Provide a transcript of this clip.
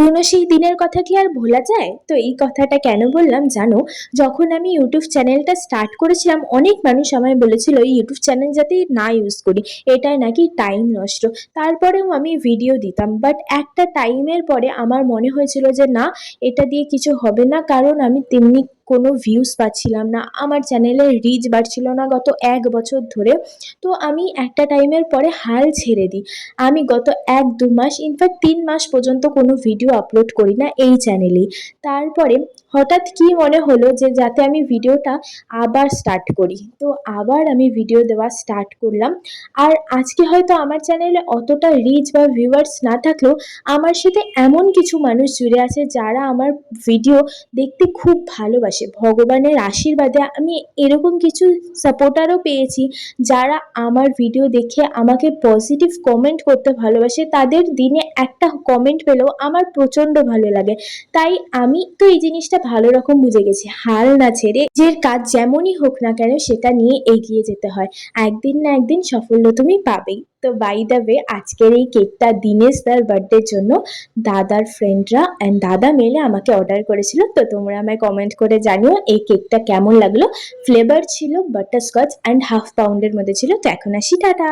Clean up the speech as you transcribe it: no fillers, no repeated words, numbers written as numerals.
পুরনো সেই দিনের কথা কি আর ভোলা যায়? তো এই কথাটা কেন বললাম জানো? যখন আমি ইউটিউব চ্যানেলটা স্টার্ট করেছিলাম, অনেক মানুষ আমায় বলেছিল এই ইউটিউব চ্যানেল যাতে না ইউজ করি, এটায় নাকি টাইম নষ্ট। তারপরেও আমি ভিডিও দিতাম, বাট একটা টাইমের পরে আমার মনে হয়েছিল যে না, এটা দিয়ে কিছু হবে না, কারণ আমি তেমনি কোনো ভিউজ পাচ্ছিলাম না, আমার চ্যানেলের রিচ বাড়ছিল না গত 1 বছর ধরে। তো আমি একটা টাইমের পরে হাল ছেড়ে দিই। আমি গত 1-2 মাস, ইনফ্যাক্ট 3 মাস পর্যন্ত কোনো ভিডিও আপলোড করি না এই চ্যানেলেই। তারপরে হঠাৎ কি মনে হলো যে যাতে আমি ভিডিওটা আবার স্টার্ট করি, তো আবার আমি ভিডিও দেওয়া স্টার্ট করলাম। আর আজকে হয়তো আমার চ্যানেলে অতটা রিচ বা ভিউয়ার্স না থাকলেও আমার সাথে এমন কিছু মানুষ জুড়ে আছে যারা আমার ভিডিও দেখতে খুব ভালোবাসে। ভগবানের আশীর্বাদে আমি এরকম কিছু সাপোর্টারও পেয়েছি যারা আমার ভিডিও দেখে আমাকে পজিটিভ কমেন্ট করতে ভালোবাসে। তাদের দিনে একটা কমেন্ট পেলেও আমার প্রচণ্ড ভালো লাগে। তাই আমি তো এই জিনিসটা ভালো রকম বুঝে গেছি, হাল না ছেড়ে যে কাজ যেমনই হোক না কেন সেটা নিয়ে এগিয়ে যেতে হয়। একদিন না একদিন সাফল্য তুমি পাবেই। তো বাই দ্য ওয়ে, আজকের এই কেকটা দিনেশ দার বার্থডের জন্য দাদার ফ্রেন্ডরা অ্যান্ড দাদা মিলে আমাকে অর্ডার করেছিল। তো তোমরা আমায় কমেন্ট করে জানিও এই কেকটা কেমন লাগলো। ফ্লেভার ছিল বাটারস্কচ অ্যান্ড হাফ পাউন্ডের মধ্যে ছিল। তো এখন আসি, টাটা।